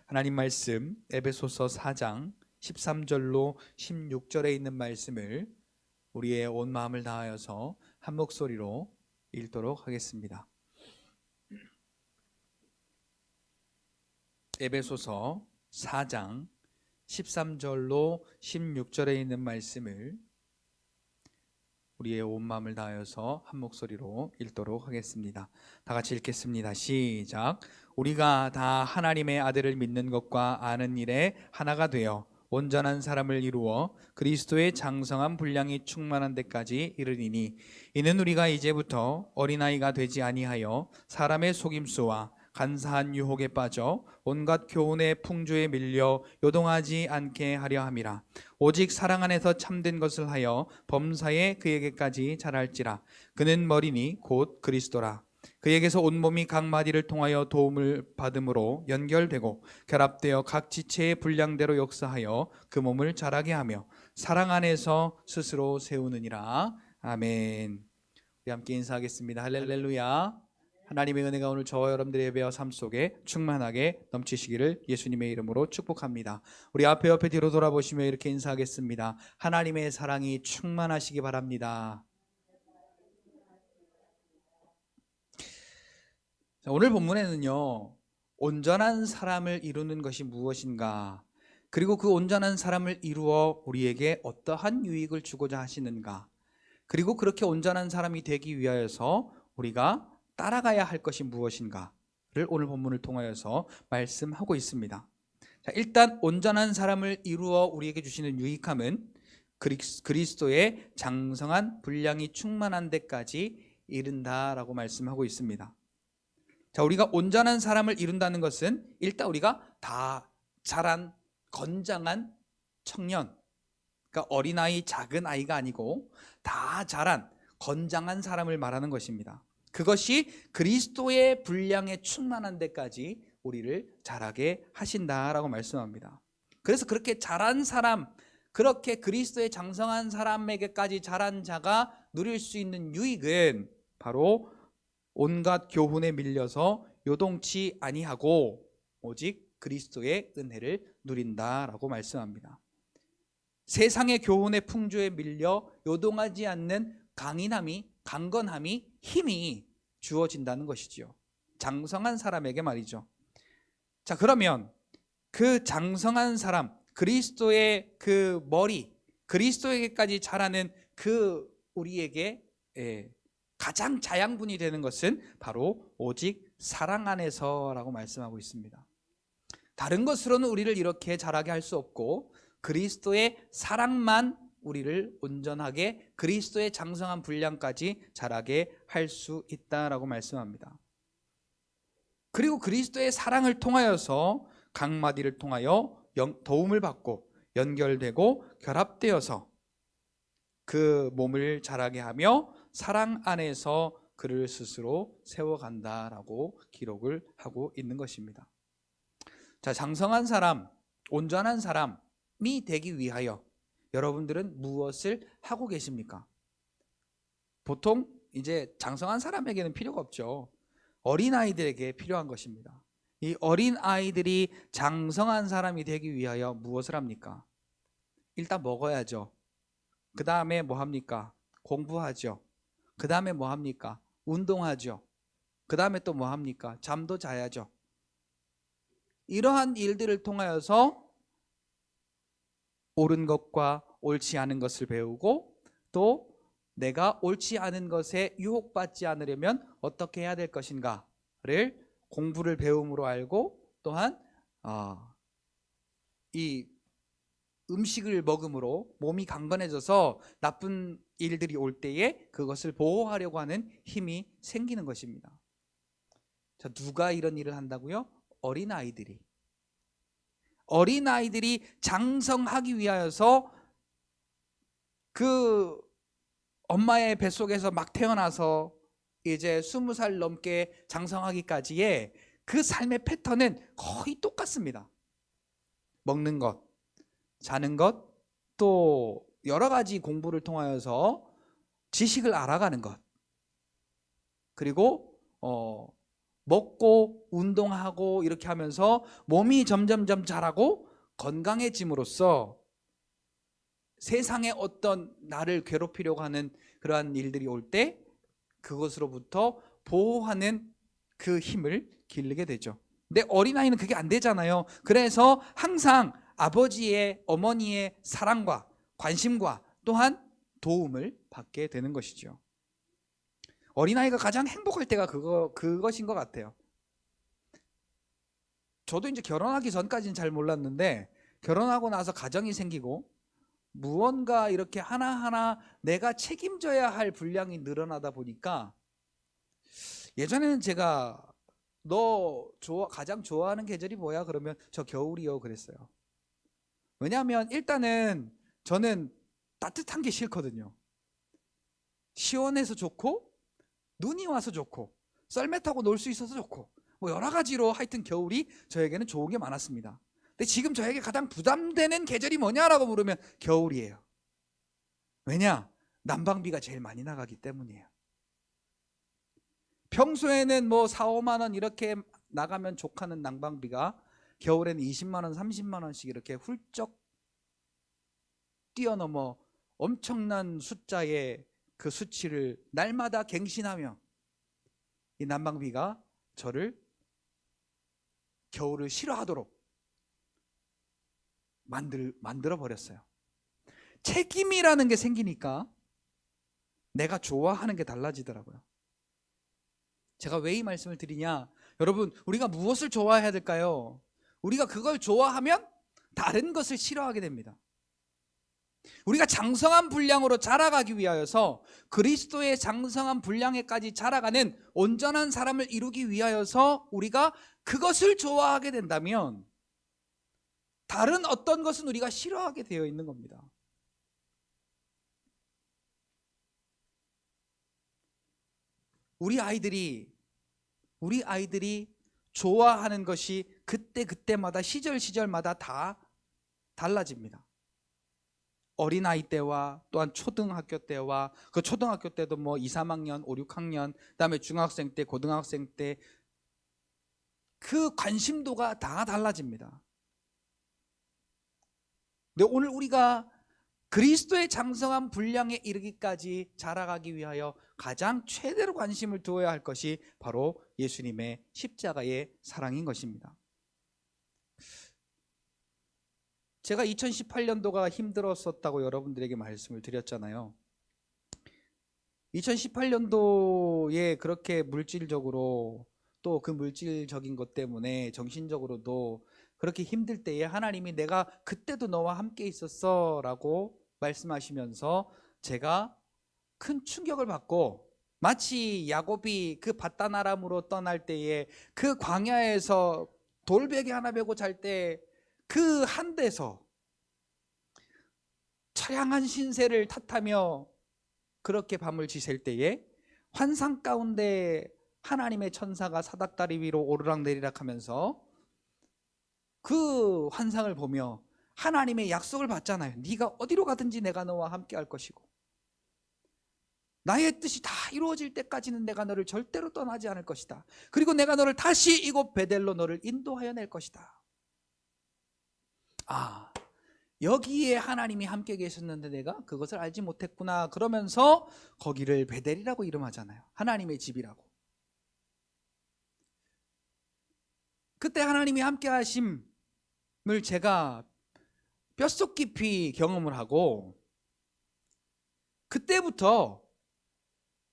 하나님 말씀 에베소서 4장 13절로 16절에 있는 말씀을 우리의 온 마음을 다하여서 한 목소리로 읽도록 하겠습니다. 에베소서 4장 13절로 16절에 있는 말씀을 우리의 온 마음을 다하여서 한 목소리로 읽도록 하겠습니다. 다 같이 읽겠습니다. 시작. 우리가 다 하나님의 아들을 믿는 것과 아는 일에 하나가 되어 온전한 사람을 이루어 그리스도의 장성한 분량이 충만한 데까지 이르리니, 이는 우리가 이제부터 어린아이가 되지 아니하여 사람의 속임수와 간사한 유혹에 빠져 온갖 교훈의 풍조에 밀려 요동하지 않게 하려 함이라. 오직 사랑 안에서 참된 것을 하여 범사에 그에게까지 자랄지라. 그는 머리니 곧 그리스도라. 그에게서 온몸이 각 마디를 통하여 도움을 받음으로 연결되고 결합되어 각 지체의 분량대로 역사하여 그 몸을 자라게 하며 사랑 안에서 스스로 세우느니라. 아멘. 우리 함께 인사하겠습니다. 할렐루야. 하나님의 은혜가 오늘 저와 여러분들의 예배와 삶 속에 충만하게 넘치시기를 예수님의 이름으로 축복합니다. 우리 앞에 옆에 뒤로 돌아보시며 이렇게 인사하겠습니다. 하나님의 사랑이 충만하시기 바랍니다. 자, 오늘 본문에는요, 온전한 사람을 이루는 것이 무엇인가, 그리고 그 온전한 사람을 이루어 우리에게 어떠한 유익을 주고자 하시는가, 그리고 그렇게 온전한 사람이 되기 위하여서 우리가 따라가야 할 것이 무엇인가를 오늘 본문을 통하여서 말씀하고 있습니다. 자, 일단 온전한 사람을 이루어 우리에게 주시는 유익함은 그리스도의 장성한 분량이 충만한 데까지 이른다라고 말씀하고 있습니다. 자, 우리가 온전한 사람을 이룬다는 것은 일단 우리가 다 자란 건장한 청년, 그러니까 어린아이, 작은 아이가 아니고 다 자란 건장한 사람을 말하는 것입니다. 그것이 그리스도의 분량에 충만한 데까지 우리를 자라게 하신다라고 말씀합니다. 그래서 그렇게 자란 사람, 그렇게 그리스도의 장성한 사람에게까지 자란 자가 누릴 수 있는 유익은 바로 온갖 교훈에 밀려서 요동치 아니하고 오직 그리스도의 은혜를 누린다라고 말씀합니다. 세상의 교훈의 풍조에 밀려 요동하지 않는 강건함이, 힘이 주어진다는 것이지요. 장성한 사람에게 말이죠. 자, 그러면 그 장성한 사람, 그리스도의 그 머리, 그리스도에게까지 자라는 그 우리에게 가장 자양분이 되는 것은 바로 오직 사랑 안에서라고 말씀하고 있습니다. 다른 것으로는 우리를 이렇게 자라게 할 수 없고 그리스도의 사랑만 우리를 온전하게 그리스도의 장성한 분량까지 자라게 할 수 있다라고 말씀합니다. 그리고 그리스도의 사랑을 통하여서 각 마디를 통하여 도움을 받고 연결되고 결합되어서 그 몸을 자라게 하며 사랑 안에서 그를 스스로 세워간다라고 기록을 하고 있는 것입니다. 자, 장성한 사람, 온전한 사람이 되기 위하여 여러분들은 무엇을 하고 계십니까? 보통 이제 장성한 사람에게는 필요가 없죠. 어린아이들에게 필요한 것입니다. 이 어린아이들이 장성한 사람이 되기 위하여 무엇을 합니까? 일단 먹어야죠. 그 다음에 뭐 합니까? 공부하죠. 그 다음에 뭐 합니까? 운동하죠. 그 다음에 또 뭐 합니까? 잠도 자야죠. 이러한 일들을 통하여서 옳은 것과 옳지 않은 것을 배우고 또 내가 옳지 않은 것에 유혹받지 않으려면 어떻게 해야 될 것인가를 공부를 배움으로 알고 또한 이 음식을 먹음으로 몸이 강건해져서 나쁜 일들이 올 때에 그것을 보호하려고 하는 힘이 생기는 것입니다. 자, 누가 이런 일을 한다고요? 어린아이들이 장성하기 위하여서 그 엄마의 뱃속에서 막 태어나서 이제 20살 넘게 장성하기까지의 그 삶의 패턴은 거의 똑같습니다. 먹는 것, 자는 것, 또 여러 가지 공부를 통하여서 지식을 알아가는 것, 그리고 먹고 운동하고 이렇게 하면서 몸이 점점점 자라고 건강해짐으로써 세상에 어떤 나를 괴롭히려고 하는 그러한 일들이 올 때 그것으로부터 보호하는 그 힘을 기르게 되죠. 근데 어린아이는 그게 안 되잖아요. 그래서 항상 아버지의, 어머니의 사랑과 관심과 또한 도움을 받게 되는 것이죠. 어린아이가 가장 행복할 때가 그것인 것 같아요. 저도 이제 결혼하기 전까지는 잘 몰랐는데 결혼하고 나서 가정이 생기고 무언가 이렇게 하나하나 내가 책임져야 할 분량이 늘어나다 보니까 예전에는 제가 가장 좋아하는 계절이 뭐야? 그러면 저 겨울이요 그랬어요. 왜냐하면 일단은 저는 따뜻한 게 싫거든요. 시원해서 좋고 눈이 와서 좋고 썰매 타고 놀 수 있어서 좋고 뭐 여러 가지로 하여튼 겨울이 저에게는 좋은 게 많았습니다. 근데 지금 저에게 가장 부담되는 계절이 뭐냐라고 물으면 겨울이에요. 왜냐? 난방비가 제일 많이 나가기 때문이에요. 평소에는 뭐 4, 5만 원 이렇게 나가면 족하는 난방비가 겨울에는 20만 원, 30만 원씩 이렇게 훌쩍 뛰어넘어 엄청난 숫자의 그 수치를 날마다 갱신하며 이 난방비가 저를 겨울을 싫어하도록 만들어 버렸어요. 책임이라는 게 생기니까 내가 좋아하는 게 달라지더라고요. 제가 왜 이 말씀을 드리냐? 여러분, 우리가 무엇을 좋아해야 될까요? 우리가 그걸 좋아하면 다른 것을 싫어하게 됩니다. 우리가 장성한 분량으로 자라가기 위하여서 그리스도의 장성한 분량에까지 자라가는 온전한 사람을 이루기 위하여서 우리가 그것을 좋아하게 된다면 다른 어떤 것은 우리가 싫어하게 되어 있는 겁니다. 우리 아이들이 좋아하는 것이 그때마다 시절마다 다 달라집니다. 어린아이 때와 또한 초등학교 때와 그 초등학교 때도 뭐 2, 3학년, 5, 6학년 그다음에 중학생 때, 고등학생 때 그 관심도가 다 달라집니다. 근데 오늘 우리가 그리스도의 장성한 분량에 이르기까지 자라가기 위하여 가장 최대로 관심을 두어야 할 것이 바로 예수님의 십자가의 사랑인 것입니다. 제가 2018년도가 힘들었었다고 여러분들에게 말씀을 드렸잖아요. 2018년도에 그렇게 물질적으로 또 그 물질적인 것 때문에 정신적으로도 그렇게 힘들 때에 하나님이 내가 그때도 너와 함께 있었어 라고 말씀하시면서 제가 큰 충격을 받고 마치 야곱이 그 밧단 아람으로 떠날 때에 그 광야에서 돌베개 하나 베고 잘 때 그 한 데서 처량한 신세를 탓하며 그렇게 밤을 지샐 때에 환상 가운데 하나님의 천사가 사닥다리 위로 오르락내리락 하면서 그 환상을 보며 하나님의 약속을 받잖아요. 네가 어디로 가든지 내가 너와 함께 할 것이고 나의 뜻이 다 이루어질 때까지는 내가 너를 절대로 떠나지 않을 것이다. 그리고 내가 너를 다시 이곳 베델로 너를 인도하여 낼 것이다. 아, 여기에 하나님이 함께 계셨는데 내가 그것을 알지 못했구나. 그러면서 거기를 베델이라고 이름하잖아요. 하나님의 집이라고. 그때 하나님이 함께 하심을 제가 뼛속 깊이 경험을 하고 그때부터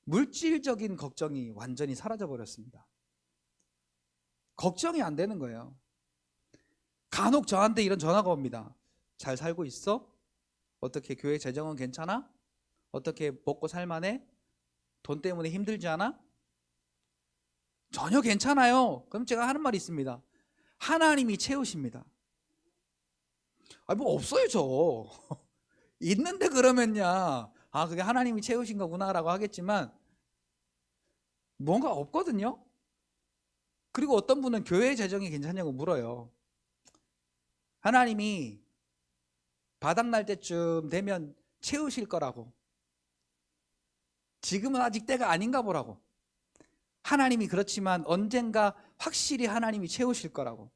물질적인 걱정이 완전히 사라져 버렸습니다. 걱정이 안 되는 거예요. 간혹 저한테 이런 전화가 옵니다. 잘 살고 있어? 어떻게 교회 재정은 괜찮아? 어떻게 먹고 살만해? 돈 때문에 힘들지 않아? 전혀 괜찮아요. 그럼 제가 하는 말이 있습니다. 하나님이 채우십니다. 뭐 없어요 저. 있는데 그러면야 그게 하나님이 채우신 거구나라고 하겠지만 뭔가 없거든요. 그리고 어떤 분은 교회 재정이 괜찮냐고 물어요. 하나님이 바닥날 때쯤 되면 채우실 거라고. 지금은 아직 때가 아닌가 보라고. 하나님이 그렇지만 언젠가 확실히 하나님이 채우실 거라고.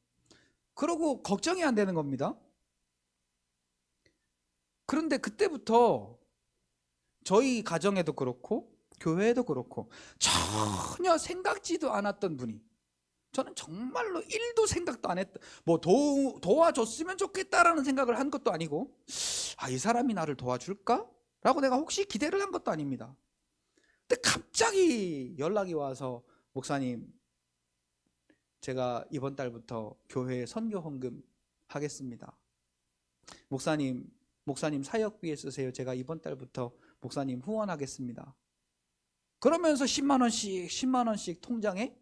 그러고 걱정이 안 되는 겁니다. 그런데 그때부터 저희 가정에도 그렇고 교회에도 그렇고 전혀 생각지도 않았던 분이, 저는 정말로 1도 생각도 안 했다, 뭐 도와줬으면 좋겠다라는 생각을 한 것도 아니고, 이 사람이 나를 도와줄까? 라고 내가 혹시 기대를 한 것도 아닙니다. 근데 갑자기 연락이 와서, 목사님, 제가 이번 달부터 교회에 선교 헌금 하겠습니다. 목사님 사역비에 쓰세요. 제가 이번 달부터 목사님 후원하겠습니다. 그러면서 10만 원씩 통장에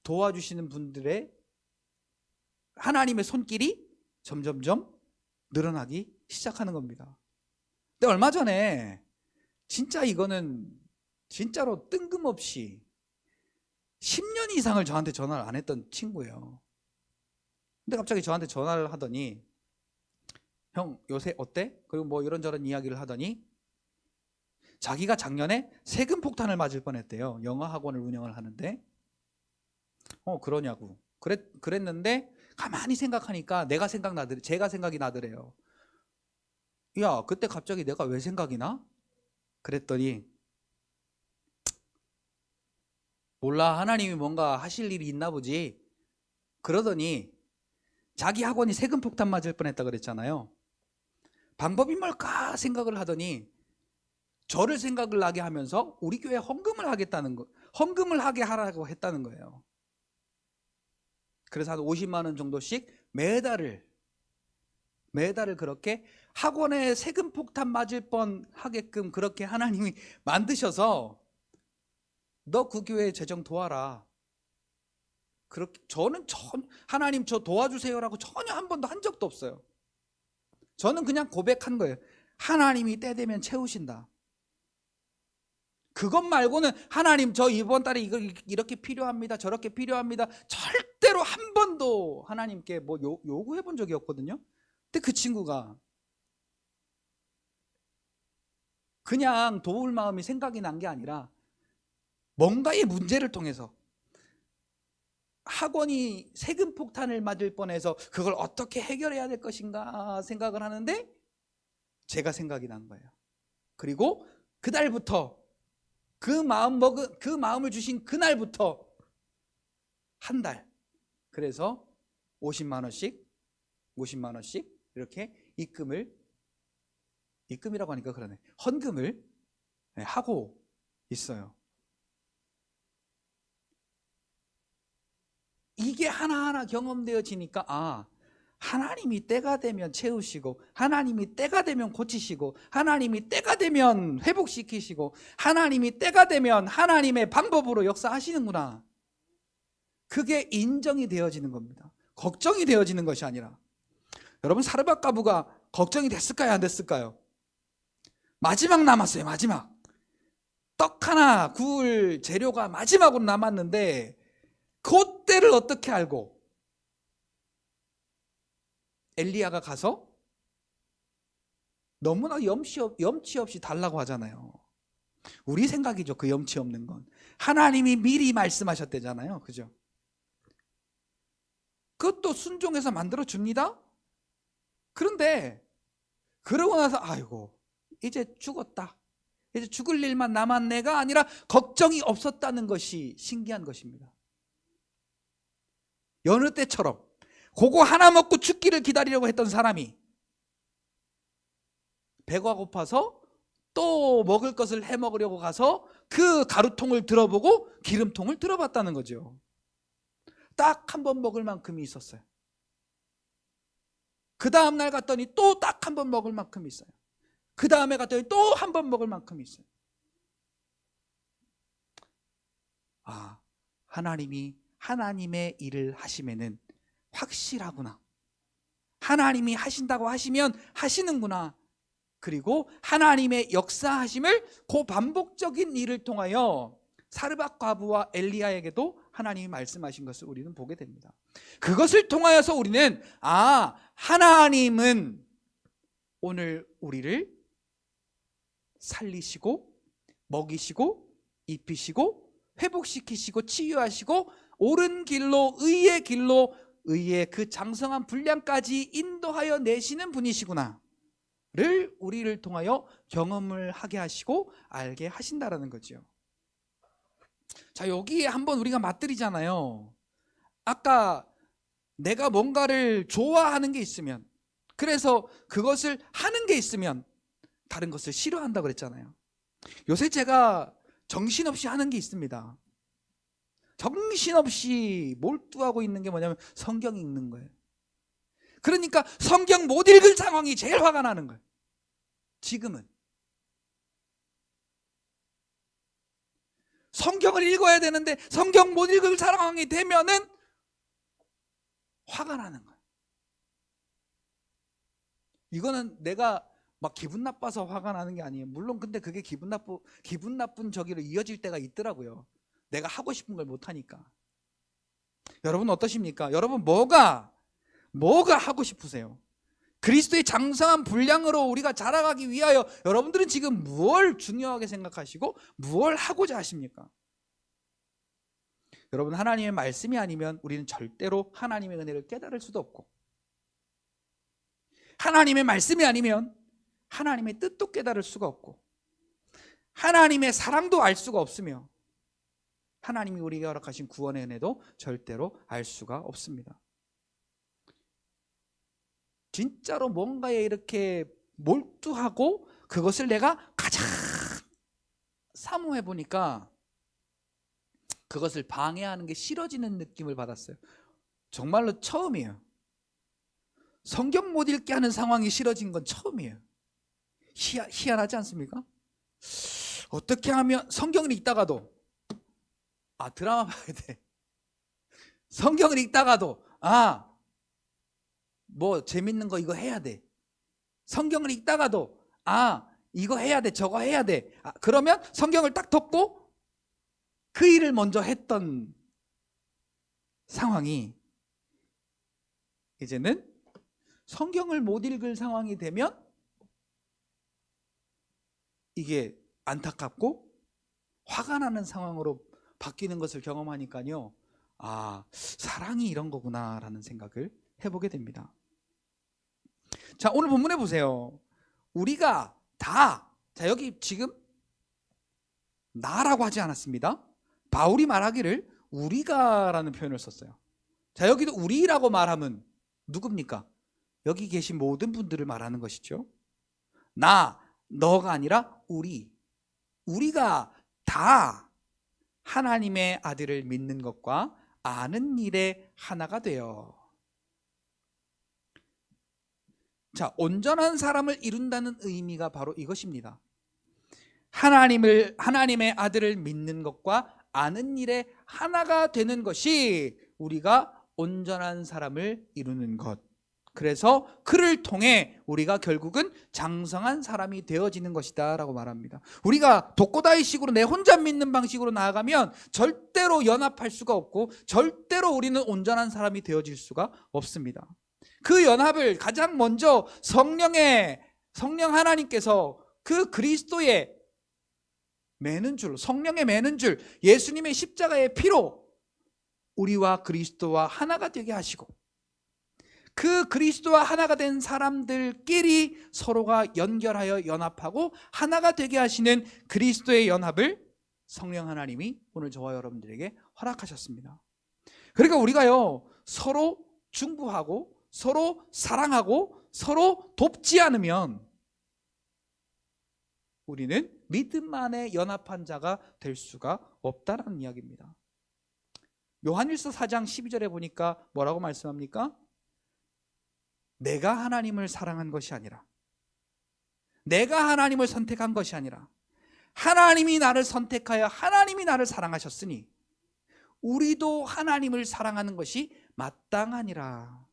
도와주시는 분들의 하나님의 손길이 점점점 늘어나기 시작하는 겁니다. 근데 얼마 전에 진짜 이거는 진짜로 뜬금없이 10년 이상을 저한테 전화를 안 했던 친구예요. 근데 갑자기 저한테 전화를 하더니, 형 요새 어때? 그리고 뭐 이런저런 이야기를 하더니 자기가 작년에 세금 폭탄을 맞을 뻔했대요. 영어 학원을 운영을 하는데. 그러냐고. 그랬는데 가만히 생각하니까 제가 생각이 나더래요. 야, 그때 갑자기 내가 왜 생각이 나? 그랬더니, 몰라, 하나님이 뭔가 하실 일이 있나 보지. 그러더니 자기 학원이 세금 폭탄 맞을 뻔했다 그랬잖아요. 방법이 뭘까 생각을 하더니 저를 생각을 나게 하면서 우리 교회에 헌금을 하게 하라고 했다는 거예요. 그래서 한 50만 원 정도씩 매달을 그렇게 학원에 세금 폭탄 맞을 뻔 하게끔 그렇게 하나님이 만드셔서, 너 그 교회 재정 도와라. 그렇게 저는 하나님 저 도와주세요라고 전혀 한 번도 한 적도 없어요. 저는 그냥 고백한 거예요. 하나님이 때 되면 채우신다. 그것 말고는 하나님 저 이번 달에 이거 이렇게 필요합니다, 저렇게 필요합니다, 절대로 한 번도 하나님께 뭐 요구해 본 적이 없거든요. 근데 그 친구가 그냥 도울 마음이 생각이 난 게 아니라 뭔가의 문제를 통해서, 학원이 세금 폭탄을 맞을 뻔해서 그걸 어떻게 해결해야 될 것인가 생각을 하는데 제가 생각이 난 거예요. 그리고 그날부터 그 마음을 주신 그날부터 한 달, 그래서 50만 원씩 이렇게 입금이라고 하니까 그러네, 헌금을 하고 있어요. 이게 하나하나 경험되어지니까, 하나님이 때가 되면 채우시고, 하나님이 때가 되면 고치시고, 하나님이 때가 되면 회복시키시고, 하나님이 때가 되면 하나님의 방법으로 역사하시는구나. 그게 인정이 되어지는 겁니다. 걱정이 되어지는 것이 아니라. 여러분, 사르밧가부가 걱정이 됐을까요, 안 됐을까요? 마지막 남았어요. 마지막 떡 하나 구울 재료가 마지막으로 남았는데, 그때를 어떻게 알고 엘리야가 가서 너무나 염치 없이 달라고 하잖아요. 우리 생각이죠. 그 염치 없는 건 하나님이 미리 말씀하셨대잖아요. 그죠? 그것도 순종해서 만들어 줍니다. 그런데 그러고 나서 아이고 이제 죽었다, 이제 죽을 일만 남았네가 아니라 걱정이 없었다는 것이 신기한 것입니다. 여느 때처럼 그거 하나 먹고 죽기를 기다리려고 했던 사람이 배가 고파서 또 먹을 것을 해 먹으려고 가서 그 가루통을 들어보고 기름통을 들어봤다는 거죠. 딱 한 번 먹을 만큼이 있었어요. 그 다음날 갔더니 또 딱 한 번 먹을 만큼이 있어요. 그 다음에 갔더니 또 한 번 먹을 만큼이 있어요. 하나님이 하나님의 일을 하시면은 확실하구나. 하나님이 하신다고 하시면 하시는구나. 그리고 하나님의 역사하심을 그 반복적인 일을 통하여 사르밧 과부와 엘리야에게도 하나님이 말씀하신 것을 우리는 보게 됩니다. 그것을 통하여서 우리는 하나님은 오늘 우리를 살리시고 먹이시고 입히시고 회복시키시고 치유하시고 옳은 길로 의의 길로 의의 그 장성한 분량까지 인도하여 내시는 분이시구나 를 우리를 통하여 경험을 하게 하시고 알게 하신다라는 거죠. 자, 여기에 한번 우리가 맞들이잖아요. 아까 내가 뭔가를 좋아하는 게 있으면, 그래서 그것을 하는 게 있으면 다른 것을 싫어한다고 그랬잖아요. 요새 제가 정신없이 하는 게 있습니다. 정신없이 몰두하고 있는 게 뭐냐면 성경 읽는 거예요. 그러니까 성경 못 읽을 상황이 제일 화가 나는 거예요. 지금은 성경을 읽어야 되는데 성경 못 읽을 상황이 되면은 화가 나는 거예요. 이거는 내가 막 기분 나빠서 화가 나는 게 아니에요. 물론 근데 그게 기분 나쁜 저기로 이어질 때가 있더라고요. 내가 하고 싶은 걸 못 하니까. 여러분 어떠십니까? 여러분 뭐가 하고 싶으세요? 그리스도의 장성한 분량으로 우리가 자라가기 위하여 여러분들은 지금 무엇을 중요하게 생각하시고 무엇을 하고자 하십니까? 여러분, 하나님의 말씀이 아니면 우리는 절대로 하나님의 은혜를 깨달을 수도 없고, 하나님의 말씀이 아니면 하나님의 뜻도 깨달을 수가 없고, 하나님의 사랑도 알 수가 없으며, 하나님이 우리에게 허락하신 구원의 은혜도 절대로 알 수가 없습니다. 진짜로 뭔가에 이렇게 몰두하고 그것을 내가 가장 사모해 보니까 그것을 방해하는 게 싫어지는 느낌을 받았어요. 정말로 처음이에요. 성경 못 읽게 하는 상황이 싫어진 건 처음이에요. 희한하지 않습니까? 어떻게 하면 성경을 읽다가도 드라마 봐야 돼. 성경을 읽다가도 뭐 재밌는 거 이거 해야 돼. 성경을 읽다가도 이거 해야 돼, 저거 해야 돼. 그러면 성경을 딱 덮고 그 일을 먼저 했던 상황이 이제는 성경을 못 읽을 상황이 되면 이게 안타깝고 화가 나는 상황으로 바뀌는 것을 경험하니까요. 사랑이 이런 거구나라는 생각을 해보게 됩니다. 자, 오늘 본문에 보세요. 우리가 다, 여기 지금 나라고 하지 않았습니다. 바울이 말하기를 우리가라는 표현을 썼어요. 자, 여기도 우리라고 말하면 누굽니까? 여기 계신 모든 분들을 말하는 것이죠. 너가 아니라 우리가 다 하나님의 아들을 믿는 것과 아는 일에 하나가 되어. 자, 온전한 사람을 이룬다는 의미가 바로 이것입니다. 하나님의 아들을 믿는 것과 아는 일에 하나가 되는 것이 우리가 온전한 사람을 이루는 것. 그래서 그를 통해 우리가 결국은 장성한 사람이 되어지는 것이다 라고 말합니다. 우리가 독고다이식으로 내 혼자 믿는 방식으로 나아가면 절대로 연합할 수가 없고 절대로 우리는 온전한 사람이 되어질 수가 없습니다. 그 연합을 가장 먼저 성령 하나님께서 그 그리스도의 매는 줄, 성령의 매는 줄, 예수님의 십자가의 피로 우리와 그리스도와 하나가 되게 하시고, 그 그리스도와 하나가 된 사람들끼리 서로가 연결하여 연합하고 하나가 되게 하시는 그리스도의 연합을 성령 하나님이 오늘 저와 여러분들에게 허락하셨습니다. 그러니까 우리가요, 서로 중보하고 서로 사랑하고 서로 돕지 않으면 우리는 믿음 안에 연합한 자가 될 수가 없다라는 이야기입니다. 요한일서 4장 12절에 보니까 뭐라고 말씀합니까? 내가 하나님을 사랑한 것이 아니라, 내가 하나님을 선택한 것이 아니라 하나님이 나를 선택하여 하나님이 나를 사랑하셨으니 우리도 하나님을 사랑하는 것이 마땅하니라.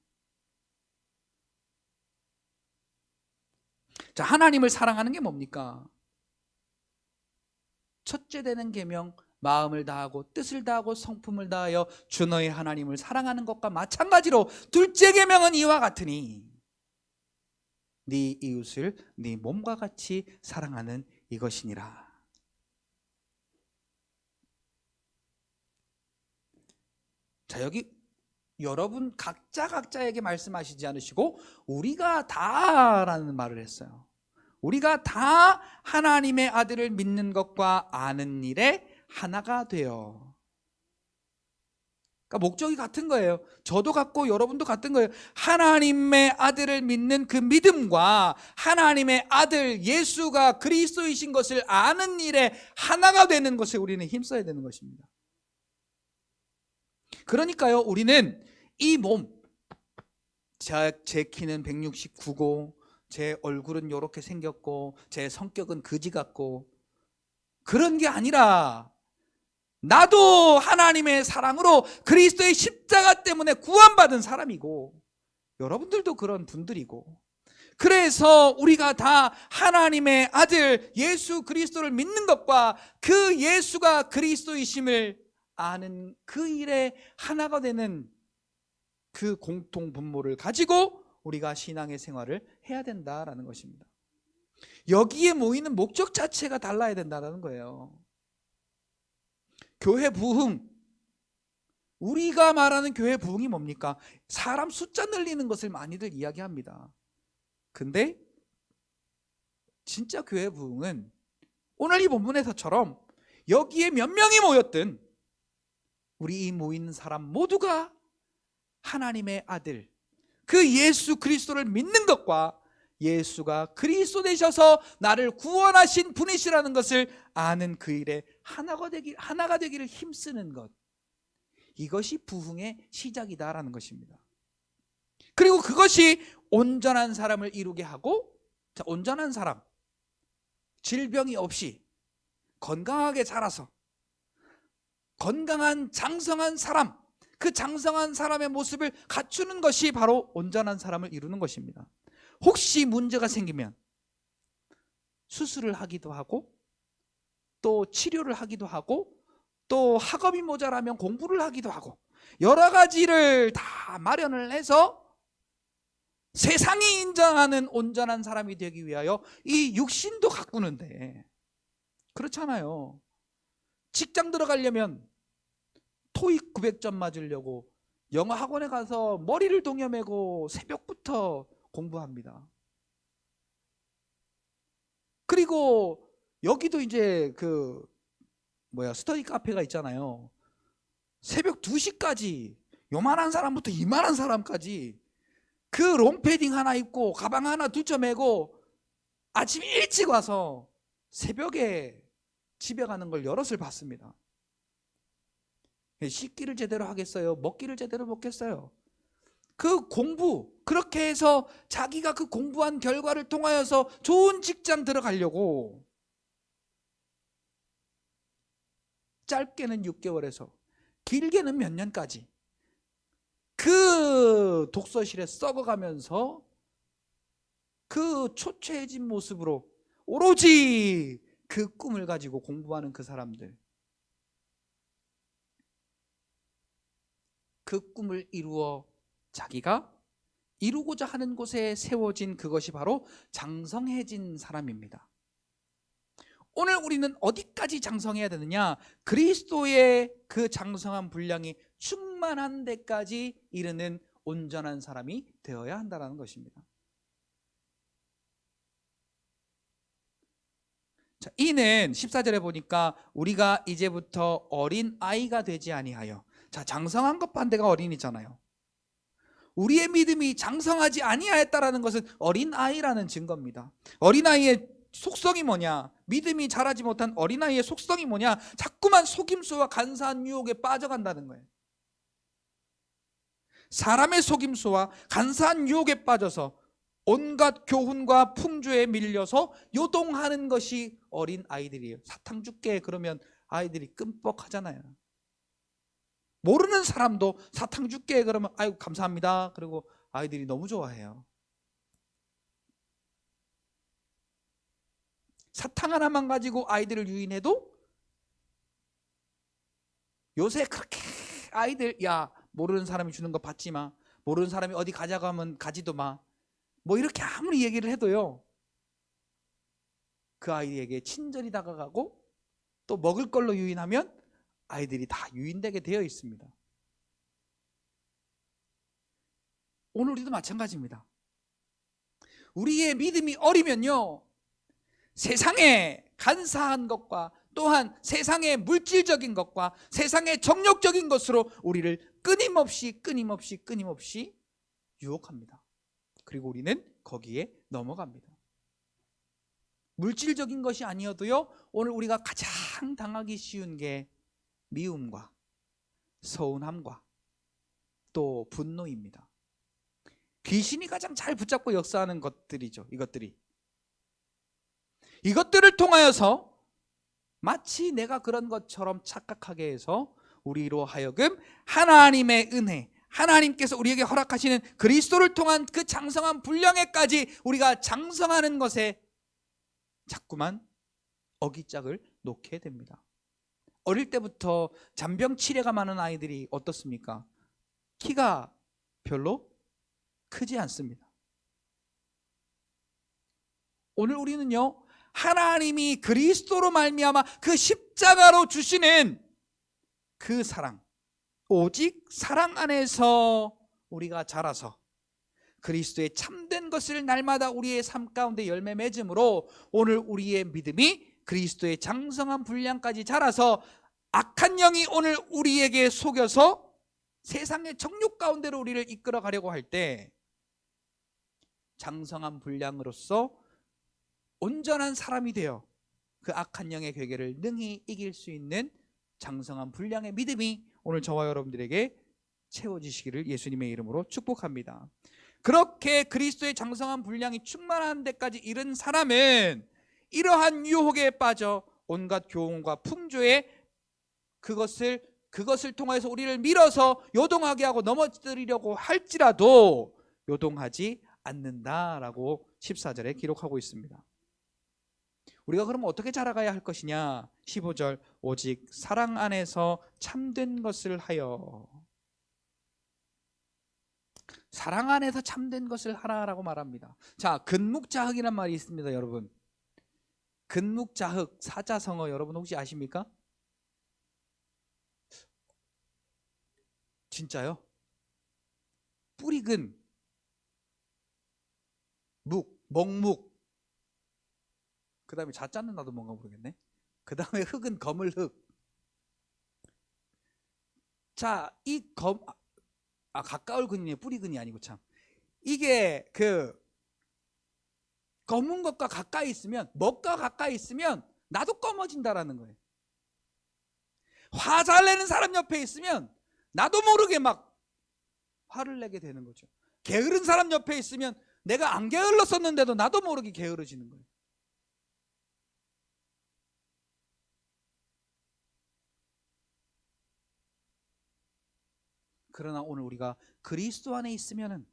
자, 하나님을 사랑하는 게 뭡니까? 첫째 되는 계명, 마음을 다하고 뜻을 다하고 성품을 다하여 주 너의 하나님을 사랑하는 것과 마찬가지로 둘째 계명은 이와 같으니 네 이웃을 네 몸과 같이 사랑하는 이것이니라. 자, 여기 여러분 각자에게 말씀하시지 않으시고 우리가 다라는 말을 했어요. 우리가 다 하나님의 아들을 믿는 것과 아는 일에 하나가 되어. 그러니까 목적이 같은 거예요. 저도 같고 여러분도 같은 거예요. 하나님의 아들을 믿는 그 믿음과 하나님의 아들 예수가 그리스도이신 것을 아는 일에 하나가 되는 것에 우리는 힘써야 되는 것입니다. 그러니까요, 우리는 이 몸, 제 키는 169고 제 얼굴은 이렇게 생겼고 제 성격은 거지 같고 그런 게 아니라 나도 하나님의 사랑으로 그리스도의 십자가 때문에 구원받은 사람이고 여러분들도 그런 분들이고, 그래서 우리가 다 하나님의 아들 예수 그리스도를 믿는 것과 그 예수가 그리스도이심을 아는 그 일에 하나가 되는 그 공통 분모를 가지고 우리가 신앙의 생활을 해야 된다라는 것입니다. 여기에 모이는 목적 자체가 달라야 된다는 거예요. 교회 부흥, 우리가 말하는 교회 부흥이 뭡니까? 사람 숫자 늘리는 것을 많이들 이야기합니다. 근데 진짜 교회 부흥은 오늘 이 본문에서처럼 여기에 몇 명이 모였든 우리 이 모이는 사람 모두가 하나님의 아들 그 예수 그리스도를 믿는 것과 예수가 그리스도 되셔서 나를 구원하신 분이시라는 것을 아는 그 일에 하나가 되기를 힘쓰는 것, 이것이 부흥의 시작이다라는 것입니다. 그리고 그것이 온전한 사람을 이루게 하고, 자, 온전한 사람, 질병이 없이 건강하게 자라서 건강한 장성한 사람, 그 장성한 사람의 모습을 갖추는 것이 바로 온전한 사람을 이루는 것입니다. 혹시 문제가 생기면 수술을 하기도 하고 또 치료를 하기도 하고 또 학업이 모자라면 공부를 하기도 하고 여러 가지를 다 마련을 해서 세상이 인정하는 온전한 사람이 되기 위하여 이 육신도 가꾸는데, 그렇잖아요. 직장 들어가려면 토익 900점 맞으려고 영어 학원에 가서 머리를 동여매고 새벽부터 공부합니다. 그리고 여기도 이제 스터디 카페가 있잖아요. 새벽 2시까지 요만한 사람부터 이만한 사람까지 그 롱패딩 하나 입고 가방 하나 둘쳐매고 아침 일찍 와서 새벽에 집에 가는 걸 여럿을 봤습니다. 씻기를 제대로 하겠어요? 먹기를 제대로 먹겠어요? 그 공부, 그렇게 해서 자기가 그 공부한 결과를 통하여서 좋은 직장 들어가려고 짧게는 6개월에서 길게는 몇 년까지 그 독서실에 썩어가면서 그 초췌해진 모습으로 오로지 그 꿈을 가지고 공부하는 그 사람들, 그 꿈을 이루어 자기가 이루고자 하는 곳에 세워진 그것이 바로 장성해진 사람입니다. 오늘 우리는 어디까지 장성해야 되느냐? 그리스도의 그 장성한 분량이 충만한 데까지 이르는 온전한 사람이 되어야 한다는 것입니다. 자, 이는 14절에 보니까 우리가 이제부터 어린 아이가 되지 아니하여, 자, 장성한 것 반대가 어린이잖아요. 우리의 믿음이 장성하지 아니하였다라는 것은 어린아이라는 증거입니다. 어린아이의 속성이 뭐냐? 믿음이 자라지 못한 어린아이의 속성이 뭐냐? 자꾸만 속임수와 간사한 유혹에 빠져간다는 거예요. 사람의 속임수와 간사한 유혹에 빠져서 온갖 교훈과 풍조에 밀려서 요동하는 것이 어린아이들이에요. 사탕 줄게 그러면 아이들이 끔뻑하잖아요. 모르는 사람도 사탕 줄게 그러면 아이고 감사합니다. 그리고 아이들이 너무 좋아해요. 사탕 하나만 가지고 아이들을 유인해도 요새 그렇게 아이들, 야, 모르는 사람이 주는 거 받지 마, 모르는 사람이 어디 가자고 하면 가지도 마, 뭐 이렇게 아무리 얘기를 해도요, 그 아이에게 친절히 다가가고 또 먹을 걸로 유인하면 아이들이 다 유인되게 되어 있습니다. 오늘 우리도 마찬가지입니다. 우리의 믿음이 어리면요, 세상의 간사한 것과 또한 세상의 물질적인 것과 세상의 정욕적인 것으로 우리를 끊임없이 유혹합니다. 그리고 우리는 거기에 넘어갑니다. 물질적인 것이 아니어도요, 오늘 우리가 가장 당하기 쉬운 게 미움과 서운함과 또 분노입니다. 귀신이 가장 잘 붙잡고 역사하는 것들이죠. 이것들을 통하여서 마치 내가 그런 것처럼 착각하게 해서 우리로 하여금 하나님의 은혜, 하나님께서 우리에게 허락하시는 그리스도를 통한 그 장성한 분량에까지 우리가 장성하는 것에 자꾸만 어깃짝을 놓게 됩니다. 어릴 때부터 잔병치레가 많은 아이들이 어떻습니까? 키가 별로 크지 않습니다. 오늘 우리는요, 하나님이 그리스도로 말미암아 그 십자가로 주시는 그 사랑, 오직 사랑 안에서 우리가 자라서 그리스도의 참된 것을 날마다 우리의 삶 가운데 열매 맺음으로 오늘 우리의 믿음이 그리스도의 장성한 분량까지 자라서 악한 영이 오늘 우리에게 속여서 세상의 정욕 가운데로 우리를 이끌어 가려고 할 때 장성한 분량으로서 온전한 사람이 되어 그 악한 영의 괴계를 능히 이길 수 있는 장성한 분량의 믿음이 오늘 저와 여러분들에게 채워지시기를 예수님의 이름으로 축복합니다. 그렇게 그리스도의 장성한 분량이 충만한 데까지 이른 사람은 이러한 유혹에 빠져 온갖 교훈과 풍조에 그것을 통해서 우리를 밀어서 요동하게 하고 넘어뜨리려고 할지라도 요동하지 않는다라고 14절에 기록하고 있습니다. 우리가 그러면 어떻게 자라가야 할 것이냐? 15절, 오직 사랑 안에서 참된 것을 하여. 사랑 안에서 참된 것을 하라라고 말합니다. 자, 근묵자흑이란 말이 있습니다, 여러분. 근묵자흑, 사자성어 여러분 혹시 아십니까? 진짜요? 뿌리근, 먹묵. 그 다음에 자자는 나도 뭔가 모르겠네. 그 다음에 흙은 거물흙. 자, 이 가까울 근이네요. 뿌리근이 아니고 참. 이게 검은 것과 가까이 있으면, 먹과 가까이 있으면 나도 검어진다라는 거예요. 화 잘 내는 사람 옆에 있으면 나도 모르게 막 화를 내게 되는 거죠. 게으른 사람 옆에 있으면 내가 안 게을렀었는데도 나도 모르게 게으러지는 거예요. 그러나 오늘 우리가 그리스도 안에 있으면은,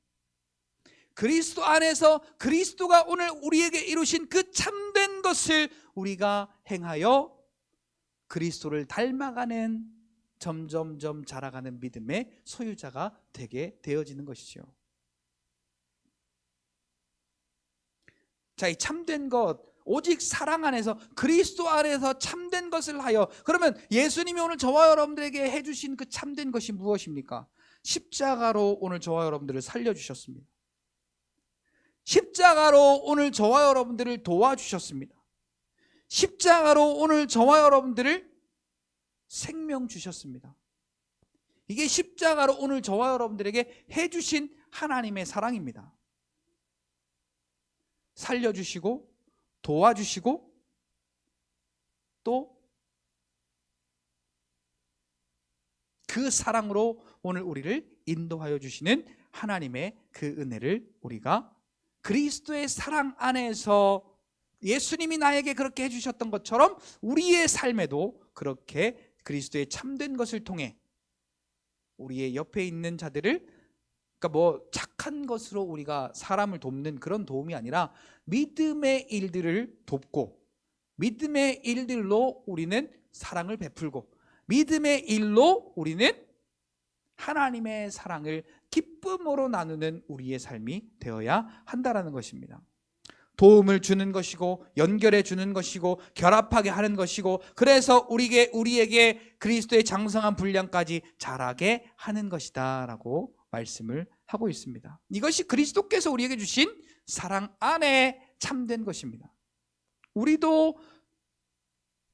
그리스도 안에서 그리스도가 오늘 우리에게 이루신 그 참된 것을 우리가 행하여 그리스도를 닮아가는, 점점점 자라가는 믿음의 소유자가 되게 되어지는 것이죠. 자, 이 참된 것, 오직 사랑 안에서, 그리스도 안에서 참된 것을 하여. 그러면 예수님이 오늘 저와 여러분들에게 해주신 그 참된 것이 무엇입니까? 십자가로 오늘 저와 여러분들을 살려주셨습니다. 십자가로 오늘 저와 여러분들을 도와주셨습니다. 십자가로 오늘 저와 여러분들을 생명 주셨습니다. 이게 십자가로 오늘 저와 여러분들에게 해주신 하나님의 사랑입니다. 살려주시고 도와주시고 또 그 사랑으로 오늘 우리를 인도하여 주시는 하나님의 그 은혜를 우리가 그리스도의 사랑 안에서 예수님이 나에게 그렇게 해주셨던 것처럼 우리의 삶에도 그렇게 그리스도의 참된 것을 통해 우리의 옆에 있는 자들을, 그러니까 뭐 착한 것으로 우리가 사람을 돕는 그런 도움이 아니라 믿음의 일들을 돕고 믿음의 일들로 우리는 사랑을 베풀고 믿음의 일로 우리는 하나님의 사랑을 기쁨으로 나누는 우리의 삶이 되어야 한다라는 것입니다. 도움을 주는 것이고 연결해 주는 것이고 결합하게 하는 것이고, 그래서 우리에게 그리스도의 장성한 분량까지 자라게 하는 것이다 라고 말씀을 하고 있습니다. 이것이 그리스도께서 우리에게 주신 사랑 안에 참된 것입니다. 우리도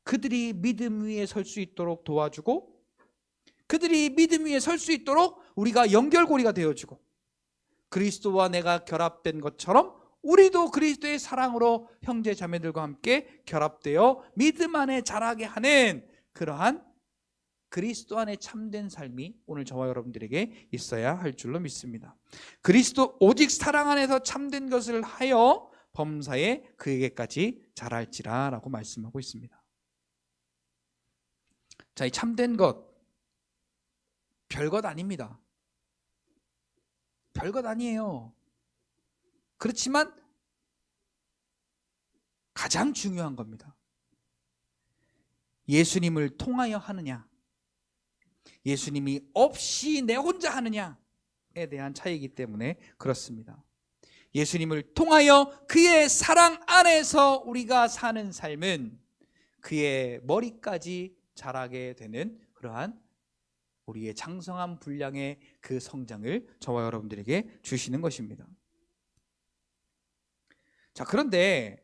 그들이 믿음 위에 설 수 있도록 도와주고, 그들이 믿음 위에 설 수 있도록 우리가 연결고리가 되어주고, 그리스도와 내가 결합된 것처럼 우리도 그리스도의 사랑으로 형제 자매들과 함께 결합되어 믿음 안에 자라게 하는 그러한 그리스도 안에 참된 삶이 오늘 저와 여러분들에게 있어야 할 줄로 믿습니다. 그리스도 오직 사랑 안에서 참된 것을 하여 범사에 그에게까지 자랄지라 라고 말씀하고 있습니다. 자, 이 참된 것, 별것 아닙니다. 별것 아니에요. 그렇지만 가장 중요한 겁니다. 예수님을 통하여 하느냐, 예수님이 없이 내 혼자 하느냐에 대한 차이이기 때문에 그렇습니다. 예수님을 통하여 그의 사랑 안에서 우리가 사는 삶은 그의 머리까지 자라게 되는 그러한 우리의 장성한 분량의 그 성장을 저와 여러분들에게 주시는 것입니다. 자, 그런데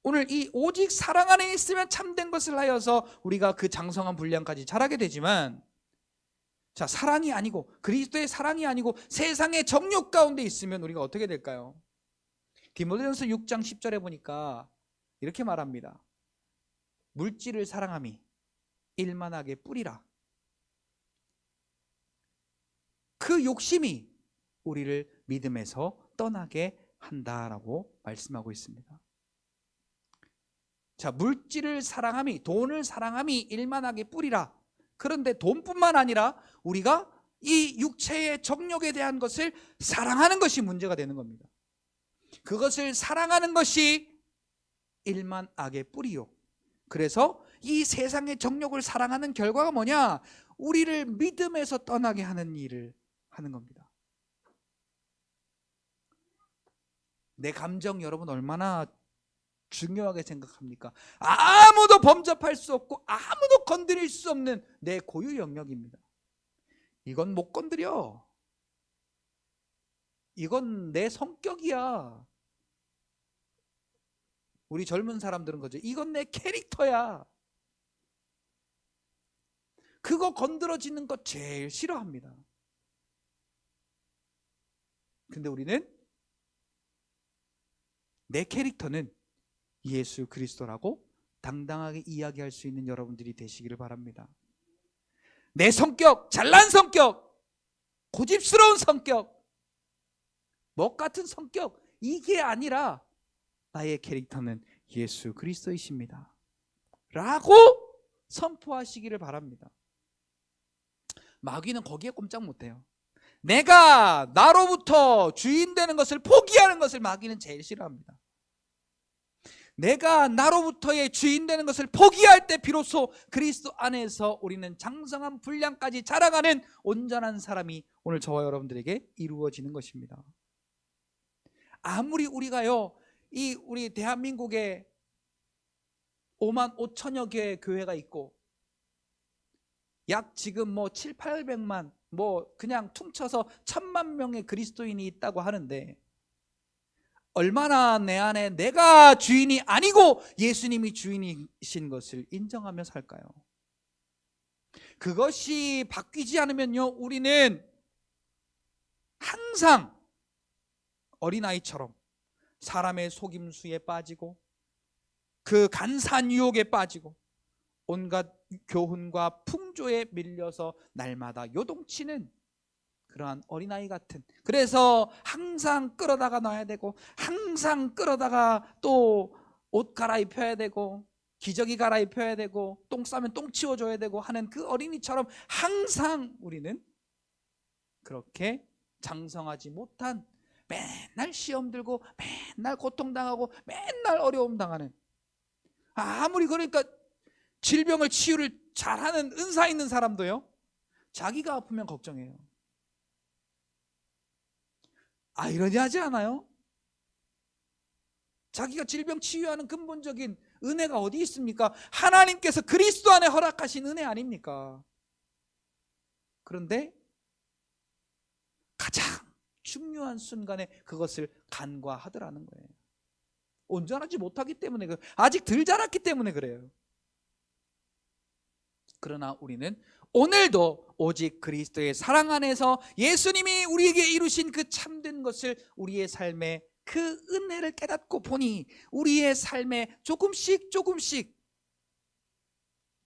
오늘 이 오직 사랑 안에 있으면 참된 것을 하여서 우리가 그 장성한 분량까지 자라게 되지만, 자, 사랑이 아니고, 그리스도의 사랑이 아니고 세상의 정욕 가운데 있으면 우리가 어떻게 될까요? 디모데전서 6장 10절에 보니까 이렇게 말합니다. 물질을 사랑함이 일만하게 뿌리라. 그 욕심이 우리를 믿음에서 떠나게 한다라고 말씀하고 있습니다. 자, 물질을 사랑함이, 돈을 사랑함이 일만하게 뿌리라. 그런데 돈뿐만 아니라 우리가 이 육체의 정욕에 대한 것을 사랑하는 것이 문제가 되는 겁니다. 그것을 사랑하는 것이 일만악의 뿌리요. 그래서 이 세상의 정욕을 사랑하는 결과가 뭐냐? 우리를 믿음에서 떠나게 하는 일을 하는 겁니다. 내 감정 여러분 얼마나 중요하게 생각합니까? 아무도 범접할 수 없고 아무도 건드릴 수 없는 내 고유 영역입니다. 이건 못 건드려. 이건 내 성격이야. 우리 젊은 사람들은 거죠. 이건 내 캐릭터야. 그거 건드려지는 거 제일 싫어합니다. 근데 우리는 내 캐릭터는 예수 그리스도라고 당당하게 이야기할 수 있는 여러분들이 되시기를 바랍니다. 내 성격, 잘난 성격, 고집스러운 성격, 먹 같은 성격, 이게 아니라 나의 캐릭터는 예수 그리스도이십니다 라고 선포하시기를 바랍니다. 마귀는 거기에 꼼짝 못해요. 내가 나로부터 주인 되는 것을 포기하는 것을 마귀는 제일 싫어합니다. 내가 나로부터의 주인 되는 것을 포기할 때 비로소 그리스도 안에서 우리는 장성한 분량까지 자라가는 온전한 사람이 오늘 저와 여러분들에게 이루어지는 것입니다. 아무리 우리가요, 우리 대한민국에 5만 5천여 개의 교회가 있고 약 지금 7, 800만 그냥 퉁쳐서 1,000만 명의 그리스도인이 있다고 하는데, 얼마나 내 안에 내가 주인이 아니고 예수님이 주인이신 것을 인정하며 살까요? 그것이 바뀌지 않으면요, 우리는 항상 어린아이처럼 사람의 속임수에 빠지고 그 간사한 유혹에 빠지고 온갖 교훈과 풍조에 밀려서 날마다 요동치는 그러한 어린아이 같은, 그래서 항상 끌어다가 놔야 되고 항상 끌어다가 또 옷 갈아입혀야 되고 기저귀 갈아입혀야 되고 똥 싸면 똥 치워줘야 되고 하는 그 어린이처럼 항상 우리는 그렇게 장성하지 못한, 맨날 시험 들고 맨날 고통당하고 맨날 어려움 당하는, 아무리 그러니까 질병을 치유를 잘하는 은사 있는 사람도요, 자기가 아프면 걱정해요. 아이러니하지 않아요? 자기가 질병 치유하는 근본적인 은혜가 어디 있습니까? 하나님께서 그리스도 안에 허락하신 은혜 아닙니까? 그런데 가장 중요한 순간에 그것을 간과하더라는 거예요. 온전하지 못하기 때문에, 아직 덜 자랐기 때문에 그래요. 그러나 우리는 오늘도 오직 그리스도의 사랑 안에서 예수님이 우리에게 이루신 그 참된 것을 우리의 삶에 그 은혜를 깨닫고 보니 우리의 삶에 조금씩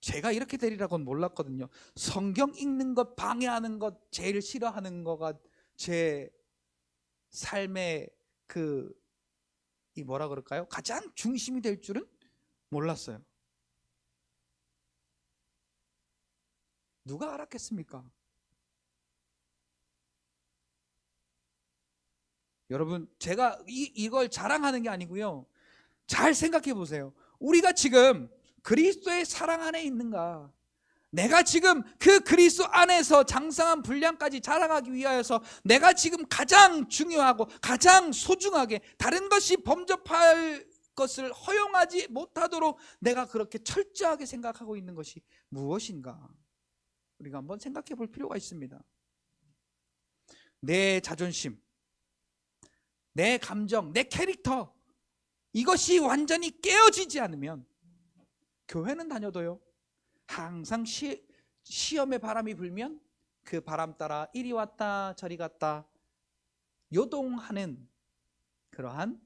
제가 이렇게 되리라고는 몰랐거든요. 성경 읽는 것 방해하는 것 제일 싫어하는 거가 제 삶의 이 뭐라 그럴까요? 가장 중심이 될 줄은 몰랐어요. 누가 알았겠습니까? 여러분, 제가 이걸 자랑하는 게 아니고요. 잘 생각해 보세요. 우리가 지금 그리스도의 사랑 안에 있는가? 내가 지금 그 그리스도 안에서 장성한 분량까지 자라가기 위하여서 내가 지금 가장 중요하고 가장 소중하게 다른 것이 범접할 것을 허용하지 못하도록 내가 그렇게 철저하게 생각하고 있는 것이 무엇인가? 우리가 한번 생각해 볼 필요가 있습니다. 내 자존심, 내 감정, 내 캐릭터, 이것이 완전히 깨어지지 않으면 교회는 다녀도요, 항상 시험의 바람이 불면 그 바람 따라 이리 왔다 저리 갔다 요동하는 그러한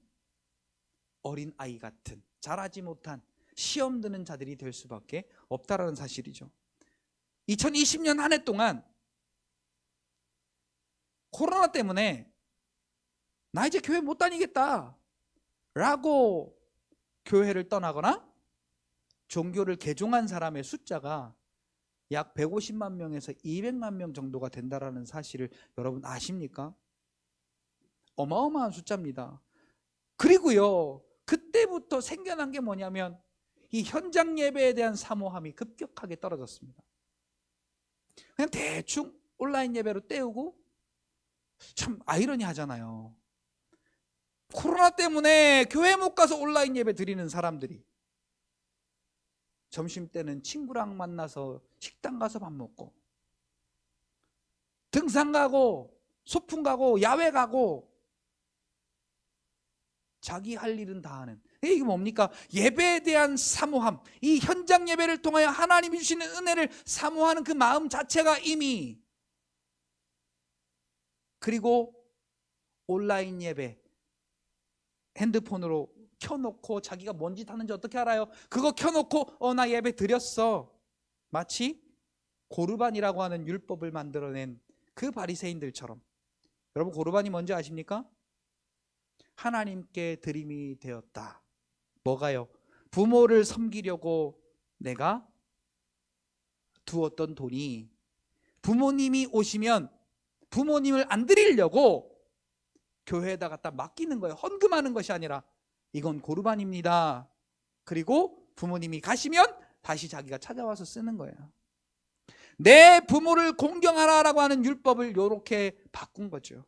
어린아이 같은 자라지 못한 시험 드는 자들이 될 수밖에 없다라는 사실이죠. 2020년 한 해 동안 코로나 때문에 나 이제 교회 못 다니겠다 라고 교회를 떠나거나 종교를 개종한 사람의 숫자가 약 150만 명에서 200만 명 정도가 된다는 사실을 여러분 아십니까? 어마어마한 숫자입니다. 그리고요, 그때부터 생겨난 게 뭐냐면 이 현장 예배에 대한 사모함이 급격하게 떨어졌습니다. 그냥 대충 온라인 예배로 때우고, 참 아이러니하잖아요. 코로나 때문에 교회 못 가서 온라인 예배 드리는 사람들이 점심때는 친구랑 만나서 식당 가서 밥 먹고, 등산 가고 소풍 가고 야외 가고 자기 할 일은 다 하는, 이게 뭡니까? 예배에 대한 사모함, 이 현장 예배를 통하여 하나님이 주시는 은혜를 사모하는 그 마음 자체가 이미, 그리고 온라인 예배 핸드폰으로 켜놓고 자기가 뭔 짓 하는지 어떻게 알아요? 그거 켜놓고 나 예배 드렸어. 마치 고르반이라고 하는 율법을 만들어낸 그 바리새인들처럼. 여러분, 고르반이 뭔지 아십니까? 하나님께 드림이 되었다. 뭐가요? 부모를 섬기려고 내가 두었던 돈이 부모님이 오시면 부모님을 안 드리려고 교회에다 갖다 맡기는 거예요. 헌금하는 것이 아니라 이건 고르반입니다. 그리고 부모님이 가시면 다시 자기가 찾아와서 쓰는 거예요. 내 부모를 공경하라라고 하는 율법을 이렇게 바꾼 거죠.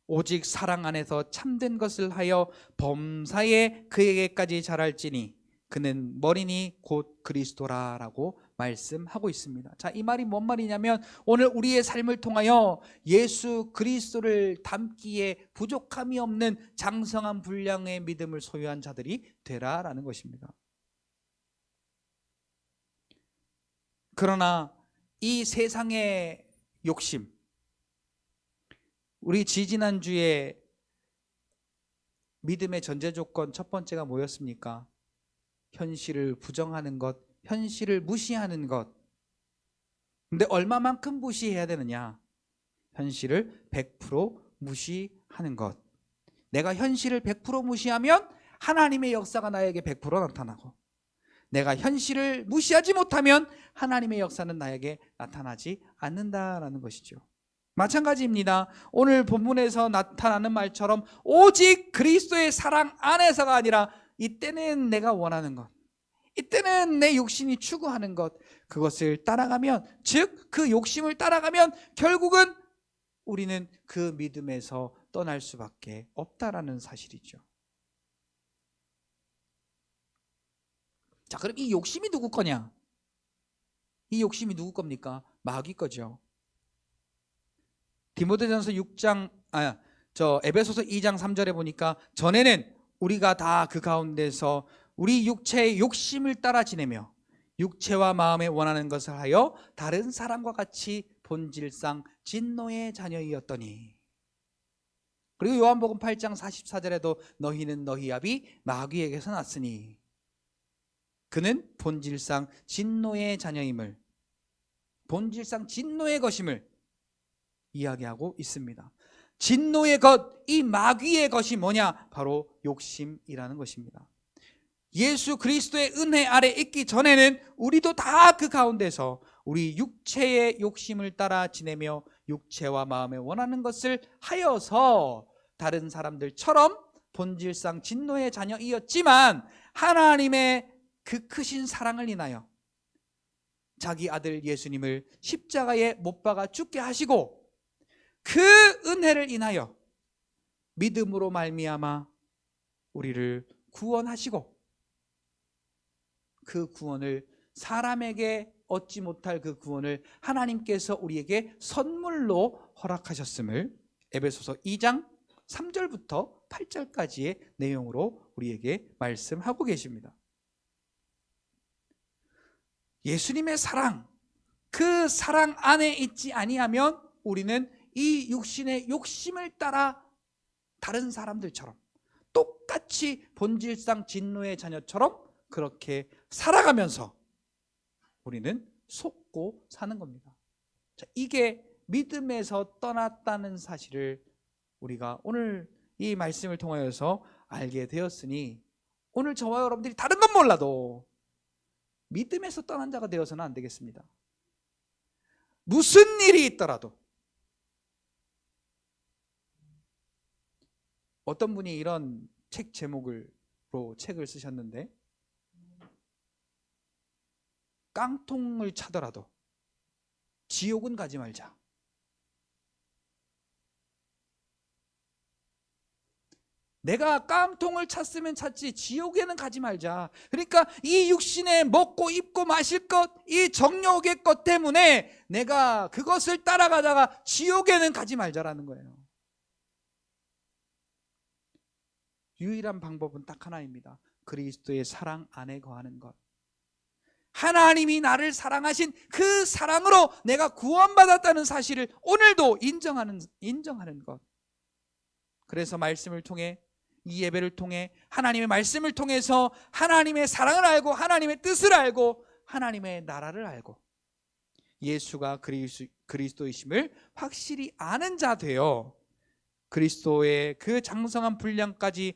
오직 사랑 안에서 참된 것을 하여 범사에 그에게까지 자랄지니 그는 머리니 곧 그리스도라라고 말씀하고 있습니다. 자, 이 말이 뭔 말이냐면 오늘 우리의 삶을 통하여 예수 그리스도를 닮기에 부족함이 없는 장성한 분량의 믿음을 소유한 자들이 되라라는 것입니다. 그러나 이 세상의 욕심, 우리 지지난주에 믿음의 전제 조건 첫 번째가 뭐였습니까? 현실을 부정하는 것, 현실을 무시하는 것. 근데 얼마만큼 무시해야 되느냐? 현실을 100% 무시하는 것. 내가 현실을 100% 무시하면 하나님의 역사가 나에게 100% 나타나고, 내가 현실을 무시하지 못하면 하나님의 역사는 나에게 나타나지 않는다라는 것이죠. 마찬가지입니다. 오늘 본문에서 나타나는 말처럼 오직 그리스도의 사랑 안에서가 아니라 이때는 내가 원하는 것, 이때는 내 욕심이 추구하는 것, 그것을 따라가면, 즉 그 욕심을 따라가면 결국은 우리는 그 믿음에서 떠날 수밖에 없다라는 사실이죠. 자, 그럼 이 욕심이 누구 거냐? 이 욕심이 누구 겁니까? 마귀 거죠. 디모데전서 6장 에베소서 2장 3절에 보니까 전에는 우리가 다 그 가운데서 우리 육체의 욕심을 따라 지내며 육체와 마음에 원하는 것을 하여 다른 사람과 같이 본질상 진노의 자녀이었더니. 그리고 요한복음 8장 44절에도 너희는 너희 아비 마귀에게서 났으니 그는 본질상 진노의 자녀임을, 본질상 진노의 것임을 이야기하고 있습니다. 진노의 것, 이 마귀의 것이 뭐냐? 바로 욕심이라는 것입니다. 예수 그리스도의 은혜 아래 있기 전에는 우리도 다 그 가운데서 우리 육체의 욕심을 따라 지내며 육체와 마음에 원하는 것을 하여서 다른 사람들처럼 본질상 진노의 자녀이었지만 하나님의 그 크신 사랑을 인하여 자기 아들 예수님을 십자가에 못 박아 죽게 하시고 그 은혜를 인하여 믿음으로 말미암아 우리를 구원하시고 그 구원을 사람에게 얻지 못할 그 구원을 하나님께서 우리에게 선물로 허락하셨음을 에베소서 2장 3절부터 8절까지의 내용으로 우리에게 말씀하고 계십니다. 예수님의 사랑, 그 사랑 안에 있지 아니하면 우리는 이 육신의 욕심을 따라 다른 사람들처럼 똑같이 본질상 진노의 자녀처럼 그렇게 살아가면서 우리는 속고 사는 겁니다. 자, 이게 믿음에서 떠났다는 사실을 우리가 오늘 이 말씀을 통하여서 알게 되었으니 오늘 저와 여러분들이 다른 건 몰라도 믿음에서 떠난 자가 되어서는 안 되겠습니다. 무슨 일이 있더라도. 어떤 분이 이런 책 제목으로 책을 쓰셨는데, 깡통을 차더라도 지옥은 가지 말자. 내가 깡통을 찼으면 찼지 지옥에는 가지 말자. 그러니까 이 육신에 먹고 입고 마실 것, 이 정욕의 것 때문에 내가 그것을 따라가다가 지옥에는 가지 말자라는 거예요. 유일한 방법은 딱 하나입니다. 그리스도의 사랑 안에 거하는 것. 하나님이 나를 사랑하신 그 사랑으로 내가 구원받았다는 사실을 오늘도 인정하는 것. 그래서 말씀을 통해, 이 예배를 통해, 하나님의 말씀을 통해서 하나님의 사랑을 알고 하나님의 뜻을 알고 하나님의 나라를 알고 예수가 그리스도이심을 확실히 아는 자 되어 그리스도의 그 장성한 분량까지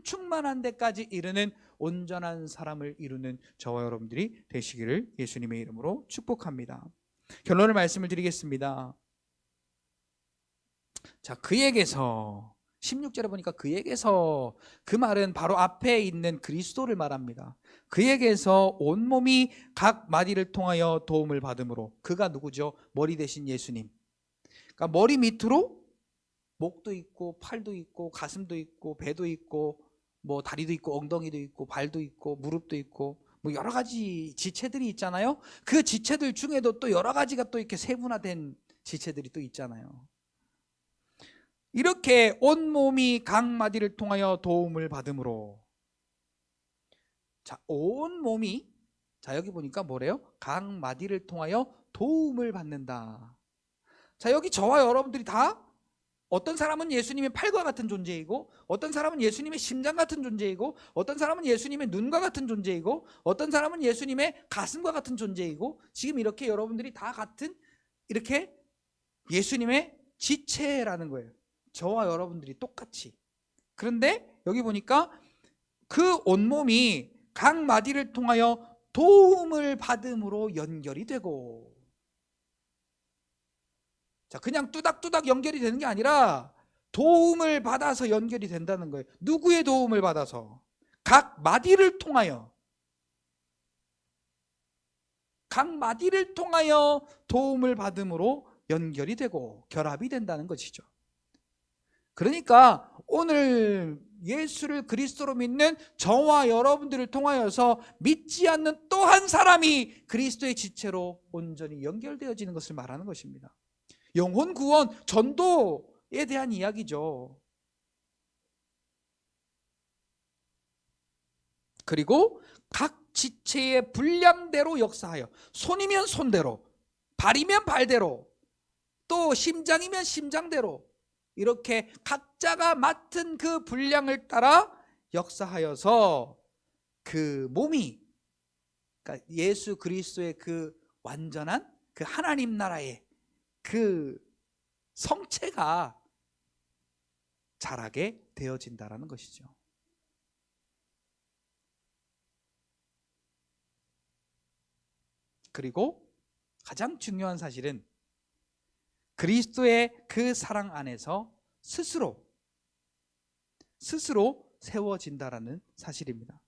충만한 데까지 이르는 온전한 사람을 이루는 저와 여러분들이 되시기를 예수님의 이름으로 축복합니다. 결론을 말씀을 드리겠습니다. 자, 그에게서 16절에 보니까 그에게서, 그 말은 바로 앞에 있는 그리스도를 말합니다. 그에게서 온몸이 각 마디를 통하여 도움을 받음으로, 그가 누구죠? 머리 대신 예수님. 그러니까 머리 밑으로 목도 있고 팔도 있고 가슴도 있고 배도 있고 뭐 다리도 있고 엉덩이도 있고 발도 있고 무릎도 있고 뭐 여러 가지 지체들이 있잖아요. 그 지체들 중에도 또 여러 가지가 또 이렇게 세분화된 지체들이 또 있잖아요. 이렇게 온몸이 각 마디를 통하여 도움을 받음으로. 자, 온몸이, 자 여기 보니까 뭐래요? 각 마디를 통하여 도움을 받는다. 자, 여기 저와 여러분들이 다 어떤 사람은 예수님의 팔과 같은 존재이고, 어떤 사람은 예수님의 심장 같은 존재이고, 어떤 사람은 예수님의 눈과 같은 존재이고, 어떤 사람은 예수님의 가슴과 같은 존재이고, 지금 이렇게 여러분들이 다 같은 이렇게 예수님의 지체라는 거예요. 저와 여러분들이 똑같이. 그런데 여기 보니까 그 온몸이 각 마디를 통하여 도움을 받음으로 연결이 되고, 자, 그냥 뚜닥뚜닥 연결이 되는 게 아니라 도움을 받아서 연결이 된다는 거예요. 누구의 도움을 받아서? 각 마디를 통하여. 각 마디를 통하여 도움을 받음으로 연결이 되고 결합이 된다는 것이죠. 그러니까 오늘 예수를 그리스도로 믿는 저와 여러분들을 통하여서 믿지 않는 또 한 사람이 그리스도의 지체로 온전히 연결되어지는 것을 말하는 것입니다. 영혼 구원, 전도에 대한 이야기죠. 그리고 각 지체의 분량대로 역사하여, 손이면 손대로, 발이면 발대로, 또 심장이면 심장대로, 이렇게 각자가 맡은 그 분량을 따라 역사하여서 그 몸이, 그러니까 예수 그리스도의 그 완전한 그 하나님 나라의 그 성체가 자라게 되어진다라는 것이죠. 그리고 가장 중요한 사실은 그리스도의 그 사랑 안에서 스스로 세워진다라는 사실입니다.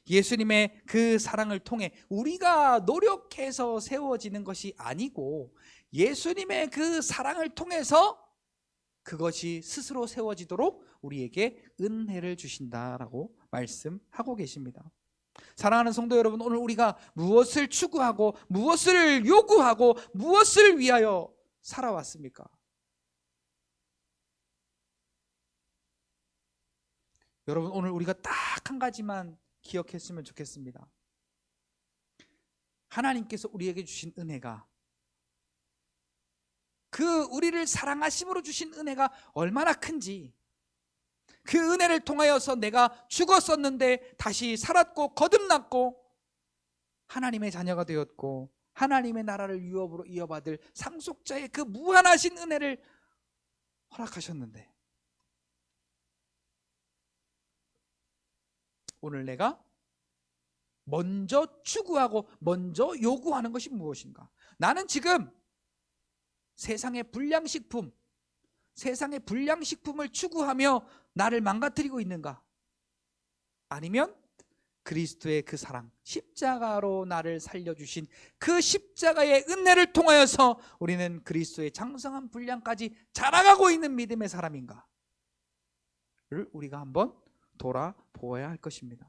예수님의 그 사랑을 통해 우리가 노력해서 세워지는 것이 아니고 예수님의 그 사랑을 통해서 그것이 스스로 세워지도록 우리에게 은혜를 주신다라고 말씀하고 계십니다. 사랑하는 성도 여러분, 오늘 우리가 무엇을 추구하고 무엇을 요구하고 무엇을 위하여 살아왔습니까? 여러분, 오늘 우리가 딱 한 가지만 기억했으면 좋겠습니다. 하나님께서 우리에게 주신 은혜가, 그 우리를 사랑하심으로 주신 은혜가 얼마나 큰지, 그 은혜를 통하여서 내가 죽었었는데 다시 살았고 거듭났고 하나님의 자녀가 되었고 하나님의 나라를 유업으로 이어받을 상속자의 그 무한하신 은혜를 허락하셨는데, 오늘 내가 먼저 추구하고 먼저 요구하는 것이 무엇인가? 나는 지금 세상의 불량식품을 추구하며 나를 망가뜨리고 있는가? 아니면 그리스도의 그 사랑, 십자가로 나를 살려주신 그 십자가의 은혜를 통하여서 우리는 그리스도의 장성한 분량까지 자라가고 있는 믿음의 사람인가를 우리가 한번 돌아보아야 할 것입니다.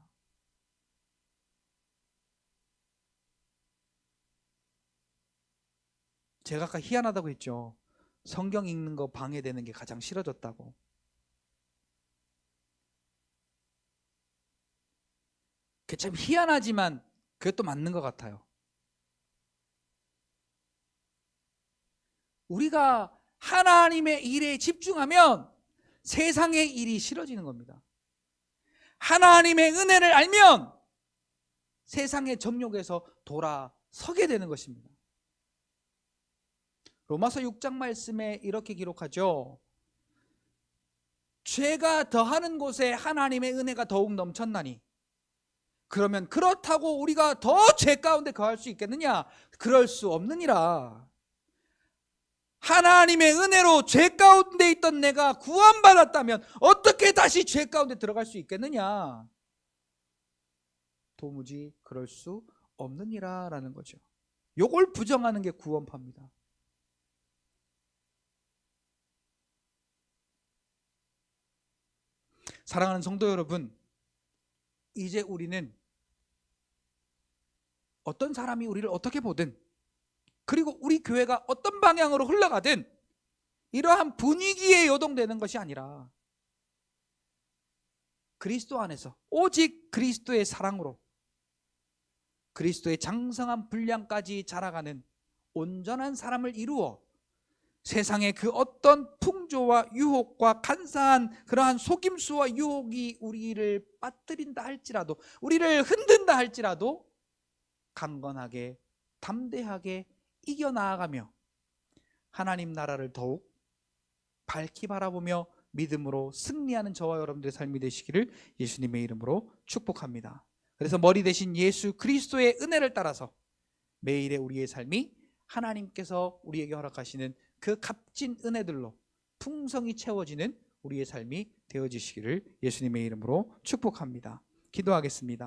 제가 아까 희한하다고 했죠. 성경 읽는 거 방해되는 게 가장 싫어졌다고. 그게 참 희한하지만 그것도 맞는 것 같아요. 우리가 하나님의 일에 집중하면 세상의 일이 싫어지는 겁니다. 하나님의 은혜를 알면 세상의 정욕에서 돌아서게 되는 것입니다. 로마서 6장 말씀에 이렇게 기록하죠. 죄가 더하는 곳에 하나님의 은혜가 더욱 넘쳤나니, 그러면 그렇다고 우리가 더 죄 가운데 거할 수 있겠느냐? 그럴 수 없느니라. 하나님의 은혜로 죄 가운데 있던 내가 구원받았다면 어떻게 다시 죄 가운데 들어갈 수 있겠느냐? 도무지 그럴 수 없느니라 라는 거죠. 요걸 부정하는 게 구원파입니다. 사랑하는 성도 여러분, 이제 우리는 어떤 사람이 우리를 어떻게 보든, 그리고 우리 교회가 어떤 방향으로 흘러가든 이러한 분위기에 요동되는 것이 아니라 그리스도 안에서 오직 그리스도의 사랑으로 그리스도의 장성한 분량까지 자라가는 온전한 사람을 이루어 세상의 그 어떤 풍조와 유혹과 간사한 그러한 속임수와 유혹이 우리를 빠뜨린다 할지라도, 우리를 흔든다 할지라도 강건하게 담대하게 이겨나아가며 하나님 나라를 더욱 밝히 바라보며 믿음으로 승리하는 저와 여러분들의 삶이 되시기를 예수님의 이름으로 축복합니다. 그래서 머리 대신 예수 그리스도의 은혜를 따라서 매일의 우리의 삶이 하나님께서 우리에게 허락하시는 그 값진 은혜들로 풍성히 채워지는 우리의 삶이 되어지시기를 예수님의 이름으로 축복합니다. 기도하겠습니다.